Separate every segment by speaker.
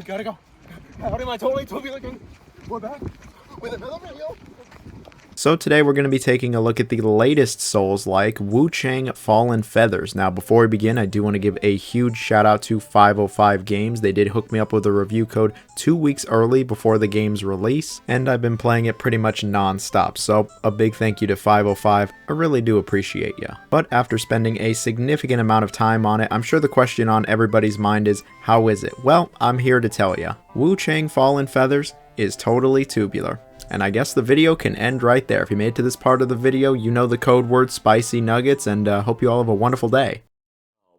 Speaker 1: We gotta go. Howdy, my totally tubular gang. We're back with another video.
Speaker 2: So today we're going to be taking a look at the latest Souls-like, Wuchang Fallen Feathers. Now before we begin, I do want to give a huge shout out to 505 Games. They did hook me up with a review code 2 weeks early before the game's release, and I've been playing it pretty much non-stop, so a big thank you to 505. I really do appreciate ya. But after spending a significant amount of time on it, I'm sure the question on everybody's mind is, how is it? Well, I'm here to tell ya. Wuchang Fallen Feathers is totally tubular. And I guess the video can end right there. If you made it to this part of the video, you know the code word spicy nuggets, and hope you all have a wonderful day.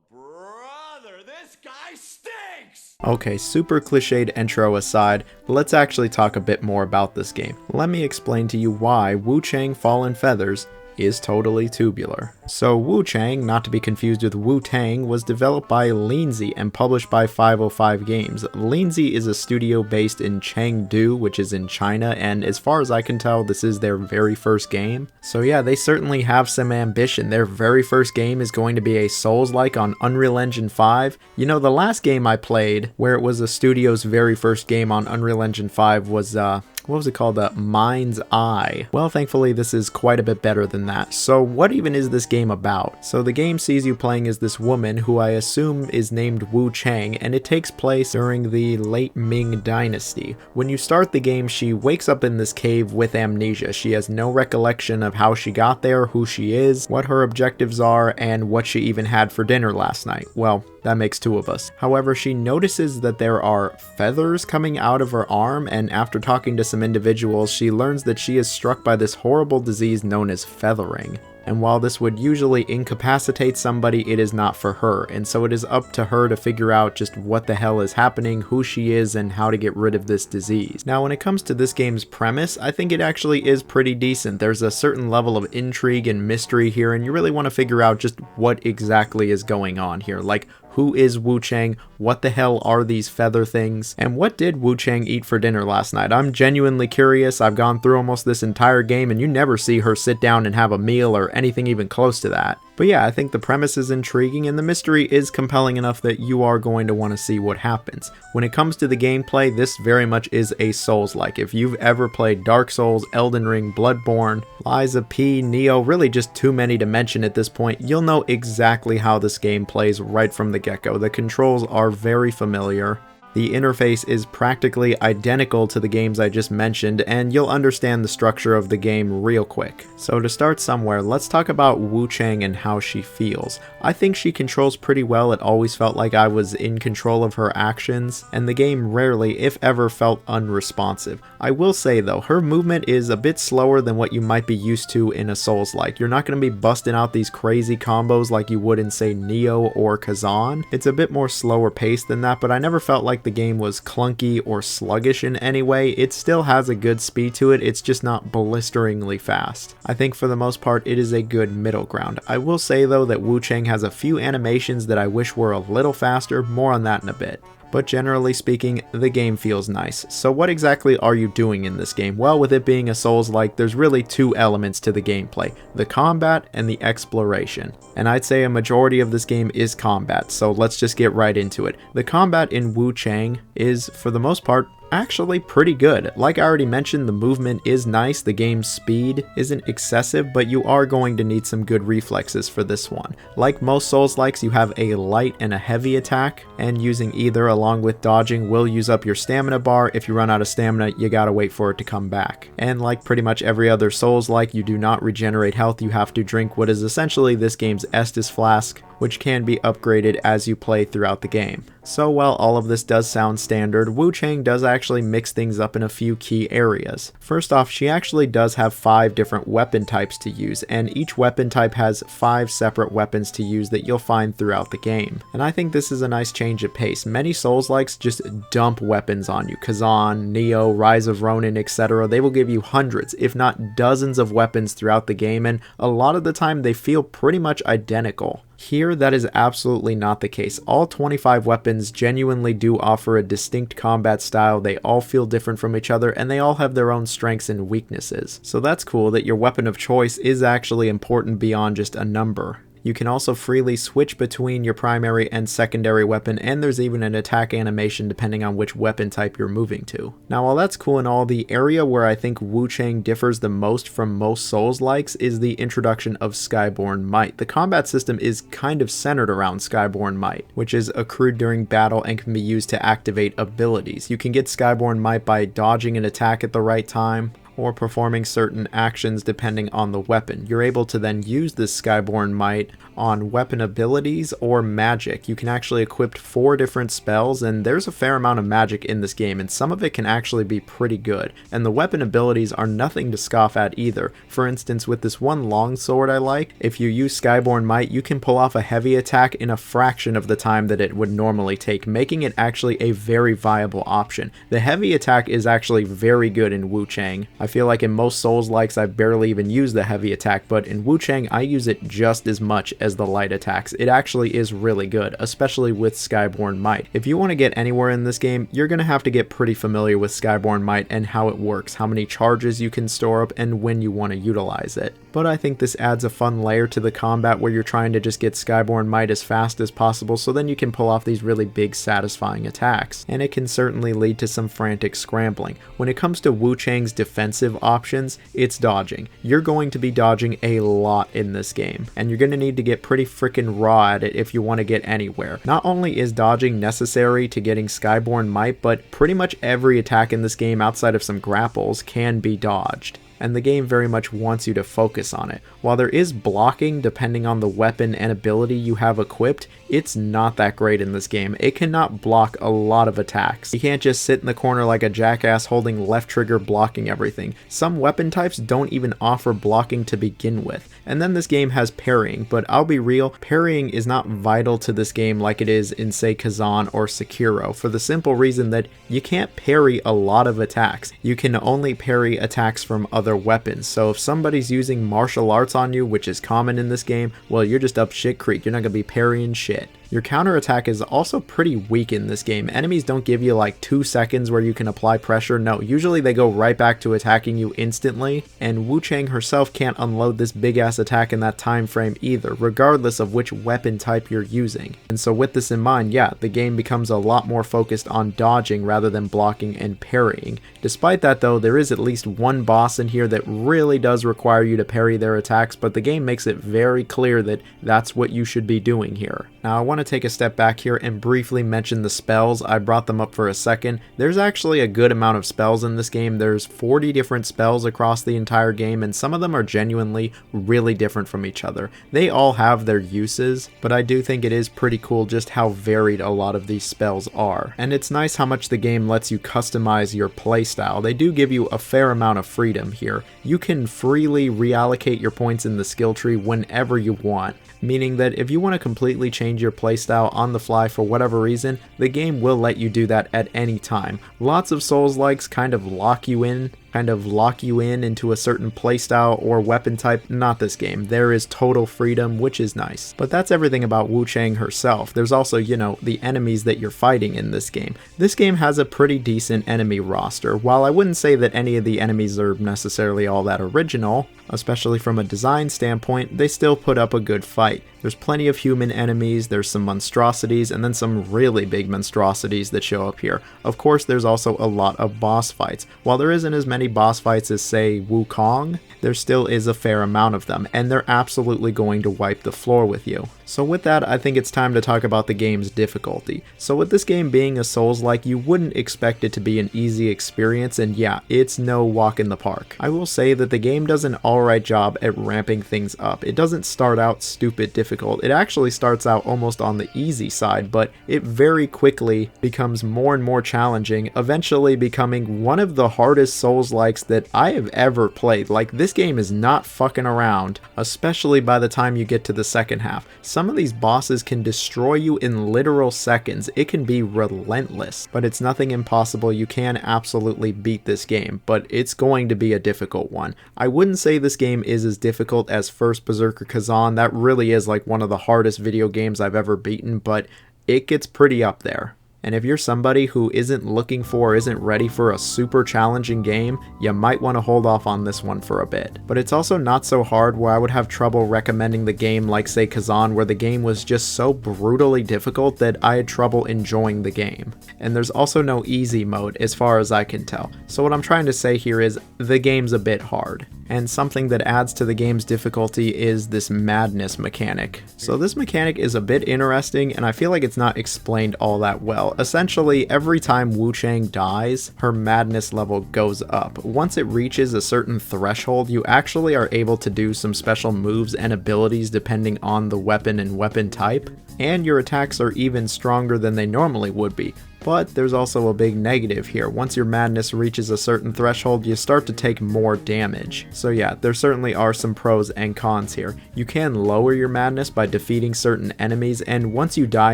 Speaker 1: Brother, this guy stinks!
Speaker 2: Okay, super cliched intro aside, let's actually talk a bit more about this game. Let me explain to you why Wuchang Fallen Feathers is totally tubular. So Wuchang, not to be confused with Wu-Tang, was developed by Leanzy and published by 505 Games. Leanzy is a studio based in Chengdu, which is in China, and as far as I can tell, this is their very first game. So yeah, they certainly have some ambition. Their very first game is going to be a Souls-like on Unreal Engine 5. You know, the last game I played, where it was a studio's very first game on Unreal Engine 5 was, what was it called? Mind's Eye. Well, thankfully this is quite a bit better than that. So what even is this game about? So the game sees you playing as this woman who I assume is named Wuchang, and it takes place during the late Ming Dynasty. When you start the game, she wakes up in this cave with amnesia. She has no recollection of how she got there, who she is, what her objectives are, and what she even had for dinner last night. Well, that makes two of us. However, she notices that there are feathers coming out of her arm, and after talking to some individuals, she learns that she is struck by this horrible disease known as feathering. And while this would usually incapacitate somebody, it is not for her, and so it is up to her to figure out just what the hell is happening, who she is, and how to get rid of this disease. Now, when it comes to this game's premise, I think it actually is pretty decent. There's a certain level of intrigue and mystery here, and you really want to figure out just what exactly is going on here. Like, who is Wuchang? What the hell are these feather things? And what did Wuchang eat for dinner last night? I'm genuinely curious. I've gone through almost this entire game and you never see her sit down and have a meal or anything even close to that. But yeah, I think the premise is intriguing and the mystery is compelling enough that you are going to want to see what happens. When it comes to the gameplay, this very much is a Souls-like. If you've ever played Dark Souls, Elden Ring, Bloodborne, Liza P, Neo, really just too many to mention at this point, you'll know exactly how this game plays right from the get-go. The controls are very familiar. The interface is practically identical to the games I just mentioned, and you'll understand the structure of the game real quick. So to start somewhere, let's talk about Wuchang and how she feels. I think she controls pretty well. It always felt like I was in control of her actions, and the game rarely, if ever, felt unresponsive. I will say though, her movement is a bit slower than what you might be used to in a Souls-like. You're not going to be busting out these crazy combos like you would in, say, Neo or Kazan. It's a bit more slower paced than that, but I never felt like the game was clunky or sluggish in any way. It still has a good speed to it, it's just not blisteringly fast. I think for the most part it is a good middle ground. I will say though that Wuchang has a few animations that I wish were a little faster, more on that in a bit. But generally speaking, the game feels nice. So what exactly are you doing in this game? Well, with it being a Souls-like, there's really two elements to the gameplay, the combat and the exploration. And I'd say a majority of this game is combat, so let's just get right into it. The combat in Wuchang is, for the most part, actually pretty good. Like I already mentioned, the movement is nice, the game's speed isn't excessive, but you are going to need some good reflexes for this one. Like most Souls-likes, you have a light and a heavy attack, and using either along with dodging will use up your stamina bar. If you run out of stamina, you gotta wait for it to come back. And like pretty much every other Souls-like, you do not regenerate health, you have to drink what is essentially this game's Estus Flask, which can be upgraded as you play throughout the game. So while all of this does sound standard, Wuchang does actually mix things up in a few key areas. First off, she actually does have 5 different weapon types to use, and each weapon type has 5 separate weapons to use that you'll find throughout the game. And I think this is a nice change of pace. Many Souls-likes just dump weapons on you. Kazan, Neo, Rise of Ronin, etc. They will give you hundreds, if not dozens of weapons throughout the game, and a lot of the time they feel pretty much identical. Here, that is absolutely not the case. All 25 weapons genuinely do offer a distinct combat style, they all feel different from each other, and they all have their own strengths and weaknesses. So that's cool that your weapon of choice is actually important beyond just a number. You can also freely switch between your primary and secondary weapon, and there's even an attack animation depending on which weapon type you're moving to. Now while that's cool and all, the area where I think Wuchang differs the most from most Souls-likes is the introduction of Skyborn Might. The combat system is kind of centered around Skyborn Might, which is accrued during battle and can be used to activate abilities. You can get Skyborn Might by dodging an attack at the right time, or performing certain actions depending on the weapon. You're able to then use this Skyborn Might on weapon abilities or magic. You can actually equip 4 different spells, and there's a fair amount of magic in this game, and some of it can actually be pretty good. And the weapon abilities are nothing to scoff at either. For instance, with this one longsword I like, if you use Skyborn Might, you can pull off a heavy attack in a fraction of the time that it would normally take, making it actually a very viable option. The heavy attack is actually very good in Wuchang. I feel like in most Souls-likes I barely even use the heavy attack, but in Wuchang I use it just as much as the light attacks. It actually is really good, especially with Skyborn Might. If you want to get anywhere in this game, you're going to have to get pretty familiar with Skyborn Might and how it works, how many charges you can store up, and when you want to utilize it. But I think this adds a fun layer to the combat where you're trying to just get Skyborn Might as fast as possible, so then you can pull off these really big satisfying attacks. And it can certainly lead to some frantic scrambling. When it comes to Wuchang's defensive options, it's dodging. You're going to be dodging a lot in this game, and you're going to need to get pretty freaking raw at it if you want to get anywhere. Not only is dodging necessary to getting Skyborn Might, but pretty much every attack in this game outside of some grapples can be dodged, and the game very much wants you to focus on it. While there is blocking depending on the weapon and ability you have equipped, it's not that great in this game. It cannot block a lot of attacks. You can't just sit in the corner like a jackass holding left trigger blocking everything. Some weapon types don't even offer blocking to begin with. And then this game has parrying, but I'll be real, parrying is not vital to this game like it is in, say, Kazan or Sekiro, for the simple reason that you can't parry a lot of attacks. You can only parry attacks from other weapons, so if somebody's using martial arts on you, which is common in this game, well, you're just up shit creek. You're not gonna be parrying shit. Your counterattack is also pretty weak in this game. Enemies don't give you like 2 seconds where you can apply pressure. No, usually they go right back to attacking you instantly, and Wuchang herself can't unload this big ass attack in that time frame either, regardless of which weapon type you're using. And so with this in mind, yeah, the game becomes a lot more focused on dodging rather than blocking and parrying. Despite that though, there is at least one boss in here that really does require you to parry their attacks, but the game makes it very clear that that's what you should be doing here. Now I want to take a step back here and briefly mention the spells. I brought them up for a second. There's actually a good amount of spells in this game. There's 40 different spells across the entire game, and some of them are genuinely really different from each other. They all have their uses, but I do think it is pretty cool just how varied a lot of these spells are. And it's nice how much the game lets you customize your playstyle. They do give you a fair amount of freedom here. You can freely reallocate your points in the skill tree whenever you want, meaning that if you want to completely change your playstyle on the fly for whatever reason, the game will let you do that at any time. Lots of Souls-likes kind of lock you in into a certain playstyle or weapon type. Not this game. There is total freedom, which is nice. But that's everything about Wuchang herself. There's also, you know, the enemies that you're fighting in this game. This game has a pretty decent enemy roster. While I wouldn't say that any of the enemies are necessarily all that original, especially from a design standpoint, they still put up a good fight. There's plenty of human enemies, there's some monstrosities, and then some really big monstrosities that show up here. Of course, there's also a lot of boss fights. While there isn't as many boss fights as, say, Wuchang, there still is a fair amount of them, and they're absolutely going to wipe the floor with you. So with that, I think it's time to talk about the game's difficulty. So with this game being a Souls-like, you wouldn't expect it to be an easy experience, and yeah, it's no walk in the park. I will say that the game does an alright job at ramping things up. It doesn't start out stupid difficult. It actually starts out almost on the easy side, but it very quickly becomes more and more challenging, eventually becoming one of the hardest Souls-likes that I have ever played. Like, this game is not fucking around, especially by the time you get to the second half. Some of these bosses can destroy you in literal seconds. It can be relentless, but it's nothing impossible. You can absolutely beat this game, but it's going to be a difficult one. I wouldn't say this game is as difficult as First Berserker Kazan. That really is like one of the hardest video games I've ever beaten, but it gets pretty up there. And if you're somebody who isn't looking for or isn't ready for a super challenging game, you might want to hold off on this one for a bit. But it's also not so hard where I would have trouble recommending the game like say Kazan, where the game was just so brutally difficult that I had trouble enjoying the game. And there's also no easy mode as far as I can tell. So what I'm trying to say here is the game's a bit hard. And something that adds to the game's difficulty is this madness mechanic. So this mechanic is a bit interesting, and I feel like it's not explained all that well. Essentially, every time Wuchang dies, her madness level goes up. Once it reaches a certain threshold, you actually are able to do some special moves and abilities depending on the weapon and weapon type, and your attacks are even stronger than they normally would be. But there's also a big negative here. Once your madness reaches a certain threshold, you start to take more damage. So yeah, there certainly are some pros and cons here. You can lower your madness by defeating certain enemies, and once you die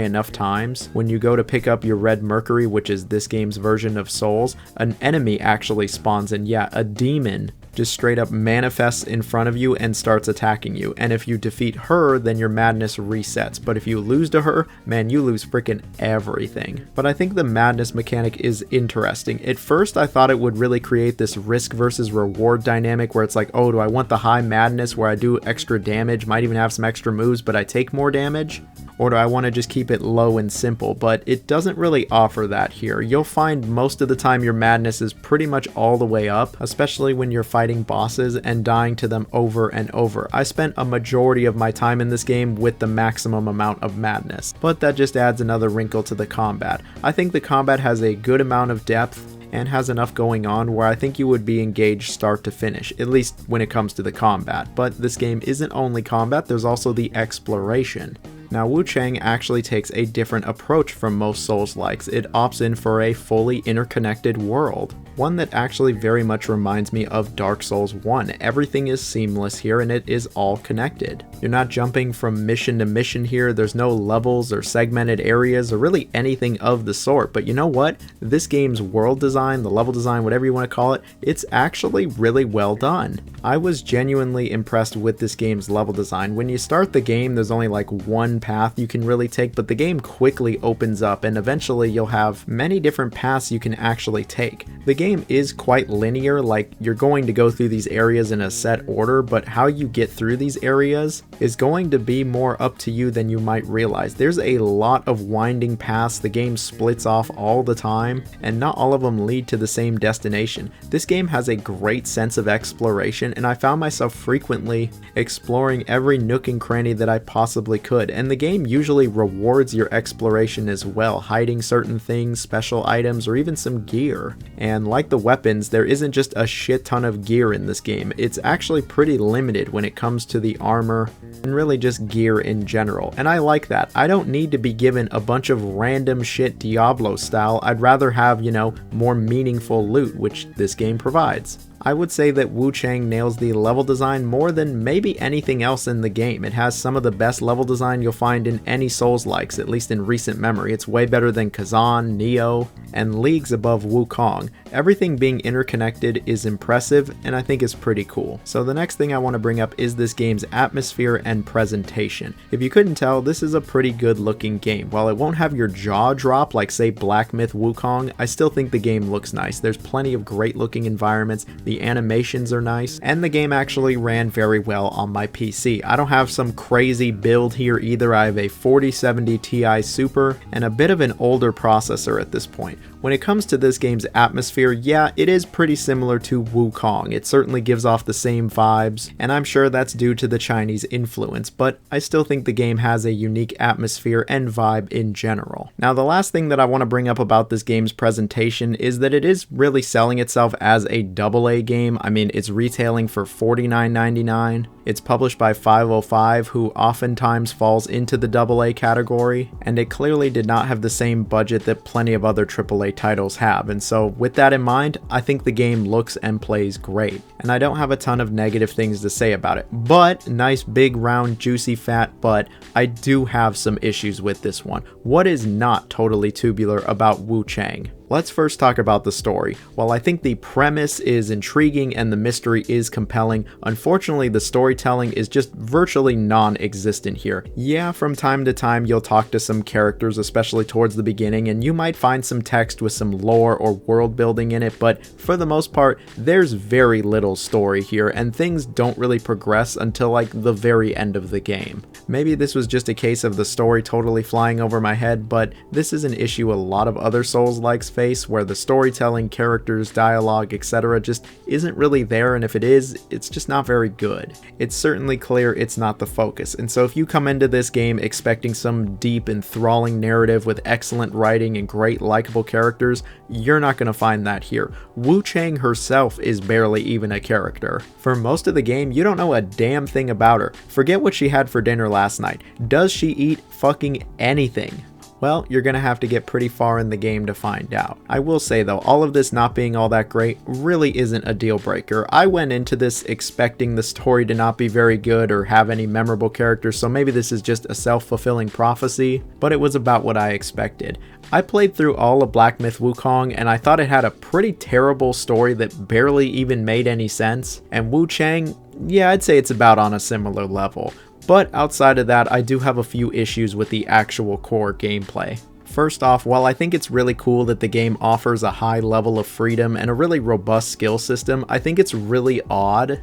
Speaker 2: enough times, when you go to pick up your red mercury, which is this game's version of souls, an enemy actually spawns, and yeah, a demon just straight up manifests in front of you and starts attacking you. And if you defeat her, then your madness resets. But if you lose to her, man, you lose freaking everything. But I think the madness mechanic is interesting. At first, I thought it would really create this risk versus reward dynamic where it's like, oh, do I want the high madness where I do extra damage, might even have some extra moves, but I take more damage? Or do I want to just keep it low and simple? But it doesn't really offer that here. You'll find most of the time your madness is pretty much all the way up, especially when you're fighting bosses and dying to them over and over. I spent a majority of my time in this game with the maximum amount of madness, but that just adds another wrinkle to the combat. I think the combat has a good amount of depth and has enough going on where I think you would be engaged start to finish, at least when it comes to the combat. But this game isn't only combat, there's also the exploration. Now, Wuchang actually takes a different approach from most Souls-likes. It opts in for a fully interconnected world, one that actually very much reminds me of Dark Souls 1. Everything is seamless here and it is all connected. You're not jumping from mission to mission here, there's no levels or segmented areas or really anything of the sort, but you know what? This game's world design, the level design, whatever you want to call it, it's actually really well done. I was genuinely impressed with this game's level design. When you start the game, there's only like one path you can really take, but the game quickly opens up and eventually you'll have many different paths you can actually take. The game is quite linear, like you're going to go through these areas in a set order, but how you get through these areas is going to be more up to you than you might realize. There's a lot of winding paths, the game splits off all the time, and not all of them lead to the same destination. This game has a great sense of exploration, and I found myself frequently exploring every nook and cranny that I possibly could, and the game usually rewards your exploration as well, hiding certain things, special items, or even some gear. And like the weapons, there isn't just a shit ton of gear in this game. It's actually pretty limited when it comes to the armor and really just gear in general. And I like that. I don't need to be given a bunch of random shit Diablo style. I'd rather have, you know, more meaningful loot, which this game provides. I would say that Wuchang nails the level design more than maybe anything else in the game. It has some of the best level design you'll find in any Souls-likes, at least in recent memory. It's way better than Kazan, Neo, and leagues above Wuchang. Everything being interconnected is impressive, and I think is pretty cool. So the next thing I want to bring up is this game's atmosphere and presentation. If you couldn't tell, this is a pretty good looking game. While it won't have your jaw drop like say Black Myth Wukong, I still think the game looks nice. There's plenty of great looking environments, the animations are nice, and the game actually ran very well on my PC. I don't have some crazy build here either. I have a 4070 Ti Super and a bit of an older processor at this point. When it comes to this game's atmosphere, yeah, it is pretty similar to Wukong. It certainly gives off the same vibes, and I'm sure that's due to the Chinese influence, but I still think the game has a unique atmosphere and vibe in general. Now, the last thing that I want to bring up about this game's presentation is that it is really selling itself as a AA game. I mean, it's retailing for $49.99. It's published by 505, who oftentimes falls into the AA category, and it clearly did not have the same budget that plenty of other AAA titles have, and so with that in mind, I think the game looks and plays great, and I don't have a ton of negative things to say about it. But nice big round juicy fat, but I do have some issues with this one. What is not totally tubular about Wuchang? Let's first talk about the story. While I think the premise is intriguing and the mystery is compelling, unfortunately the story storytelling is just virtually non-existent here. Yeah, from time to time you'll talk to some characters, especially towards the beginning, and you might find some text with some lore or world building in it, but for the most part, there's very little story here, and things don't really progress until like the very end of the game. Maybe this was just a case of the story totally flying over my head, but this is an issue a lot of other Souls-likes face, where the storytelling, characters, dialogue, etc. just isn't really there, and if it is, it's just not very good. It's certainly clear it's not the focus, and so if you come into this game expecting some deep, enthralling narrative with excellent writing and great likable characters, you're not going to find that here. Wuchang herself is barely even a character. For most of the game, you don't know a damn thing about her. Forget what she had for dinner last night. Does she eat fucking anything? Well, you're gonna have to get pretty far in the game to find out. I will say though, all of this not being all that great really isn't a deal breaker. I went into this expecting the story to not be very good or have any memorable characters, so maybe this is just a self-fulfilling prophecy, but it was about what I expected. I played through all of Black Myth Wukong and I thought it had a pretty terrible story that barely even made any sense, and Wuchang, yeah, I'd say it's about on a similar level. But outside of that, I do have a few issues with the actual core gameplay. First off, while I think it's really cool that the game offers a high level of freedom and a really robust skill system, I think it's really odd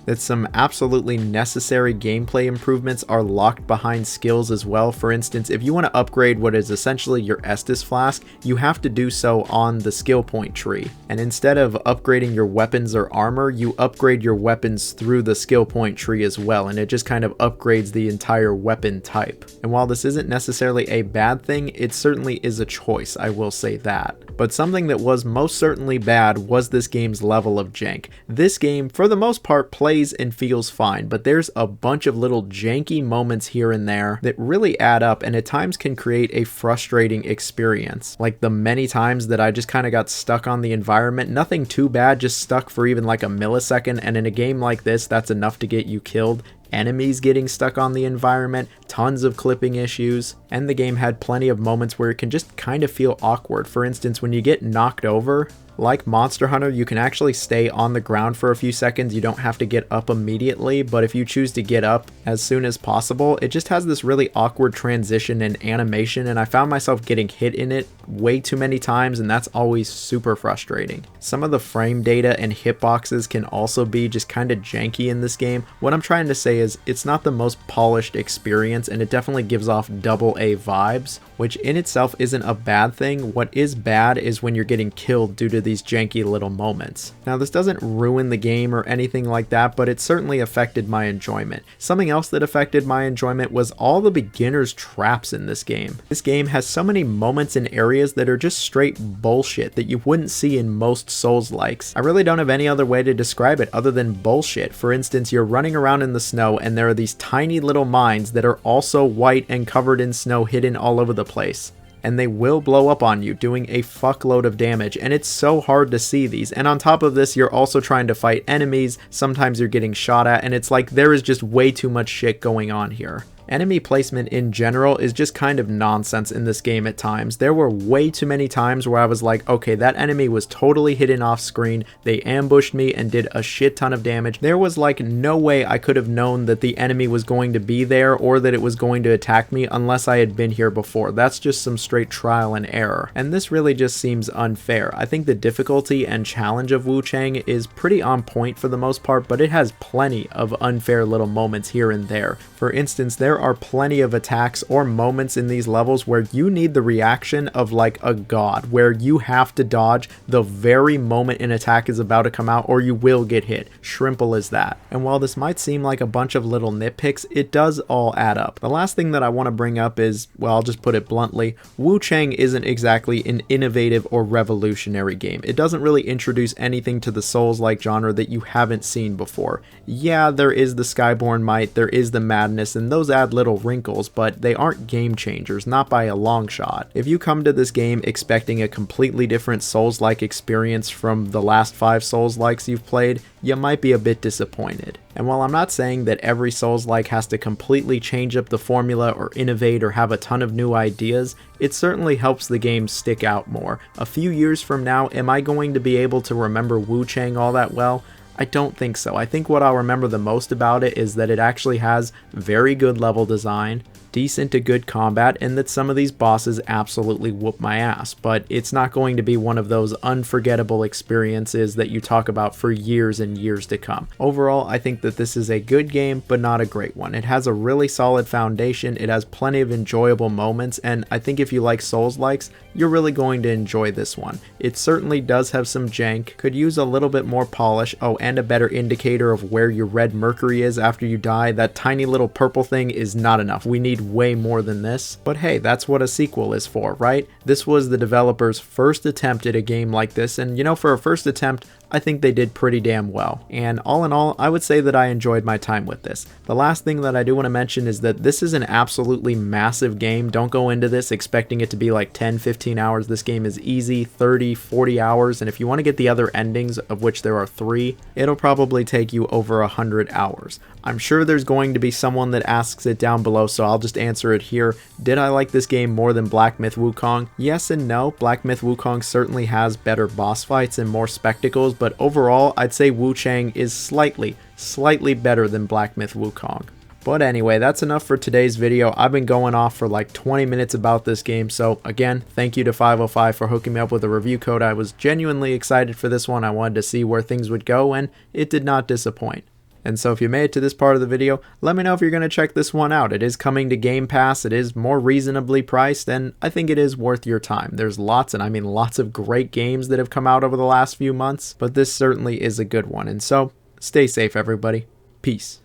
Speaker 2: that some absolutely necessary gameplay improvements are locked behind skills as well. For instance, if you want to upgrade what is essentially your Estus flask, you have to do so on the skill point tree. And instead of upgrading your weapons or armor, you upgrade your weapons through the skill point tree as well, and it just kind of upgrades the entire weapon type. And while this isn't necessarily a bad thing, it certainly is a choice, I will say that. But something that was most certainly bad was this game's level of jank. This game, for the most part, plays and feels fine, but there's a bunch of little janky moments here and there that really add up and at times can create a frustrating experience. Like the many times that I just kind of got stuck on the environment, nothing too bad, just stuck for even like a millisecond, and in a game like this, that's enough to get you killed. Enemies getting stuck on the environment, tons of clipping issues, and the game had plenty of moments where it can just kind of feel awkward. For instance, when you get knocked over, like Monster Hunter, you can actually stay on the ground for a few seconds. You don't have to get up immediately, but if you choose to get up as soon as possible, it just has this really awkward transition and animation, and I found myself getting hit in it way too many times, and that's always super frustrating. Some of the frame data and hitboxes can also be just kind of janky in this game. What I'm trying to say is it's not the most polished experience, and it definitely gives off AA vibes, which in itself isn't a bad thing. What is bad is when you're getting killed due to these janky little moments. Now, this doesn't ruin the game or anything like that, but it certainly affected my enjoyment. Something else that affected my enjoyment was all the beginner's traps in this game. This game has so many moments and areas that are just straight bullshit that you wouldn't see in most Souls-likes. I really don't have any other way to describe it other than bullshit. For instance, you're running around in the snow and there are these tiny little mines that are also white and covered in snow hidden all over the place. And they will blow up on you, doing a fuckload of damage, and it's so hard to see these. And on top of this, you're also trying to fight enemies, sometimes you're getting shot at, and it's like there is just way too much shit going on here. Enemy placement in general is just kind of nonsense in this game at times. There were way too many times where I was like, okay, that enemy was totally hidden off screen, they ambushed me and did a shit ton of damage. There was like no way I could have known that the enemy was going to be there or that it was going to attack me unless I had been here before. That's just some straight trial and error. And this really just seems unfair. I think the difficulty and challenge of Wuchang is pretty on point for the most part, but it has plenty of unfair little moments here and there. For instance, there are plenty of attacks or moments in these levels where you need the reaction of like a god, where you have to dodge the very moment an attack is about to come out or you will get hit. Shrimple as that. And while this might seem like a bunch of little nitpicks, it does all add up. The last thing that I want to bring up is, well, I'll just put it bluntly, Wuchang isn't exactly an innovative or revolutionary game. It doesn't really introduce anything to the Souls-like genre that you haven't seen before. Yeah, there is the Skyborn might, there is the madness, and those add little wrinkles, but they aren't game changers, not by a long shot. If you come to this game expecting a completely different Souls-like experience from the last 5 Souls-likes you've played, you might be a bit disappointed. And while I'm not saying that every Souls-like has to completely change up the formula or innovate or have a ton of new ideas, it certainly helps the game stick out more. A few years from now, am I going to be able to remember Wuchang all that well? I don't think so. I think what I'll remember the most about it is that it actually has very good level design, decent to good combat, and that some of these bosses absolutely whoop my ass, but it's not going to be one of those unforgettable experiences that you talk about for years and years to come. Overall, I think that this is a good game, but not a great one. It has a really solid foundation, it has plenty of enjoyable moments, and I think if you like Souls-likes, you're really going to enjoy this one. It certainly does have some jank, could use a little bit more polish, oh, and a better indicator of where your red mercury is after you die. That tiny little purple thing is not enough. We need way more than this, but hey, that's what a sequel is for, right? This was the developers' first attempt at a game like this, and you know, for a first attempt, I think they did pretty damn well. And all in all, I would say that I enjoyed my time with this. The last thing that I do want to mention is that this is an absolutely massive game. Don't go into this expecting it to be like 10-15 hours. This game is easy 30-40 hours, and if you want to get the other endings, of which there are 3, it'll probably take you over 100 hours. I'm sure there's going to be someone that asks it down below, so I'll just answer it here. Did I like this game more than Black Myth Wukong? Yes and no. Black Myth Wukong certainly has better boss fights and more spectacles, but overall, I'd say Wuchang is slightly better than Black Myth Wukong. But anyway, that's enough for today's video. I've been going off for like 20 minutes about this game, so again, thank you to 505 for hooking me up with a review code. I was genuinely excited for this one. I wanted to see where things would go, and it did not disappoint. And so if you made it to this part of the video, let me know if you're going to check this one out. It is coming to Game Pass, it is more reasonably priced, and I think it is worth your time. There's lots, and I mean lots of great games that have come out over the last few months, but this certainly is a good one. And so, stay safe everybody. Peace.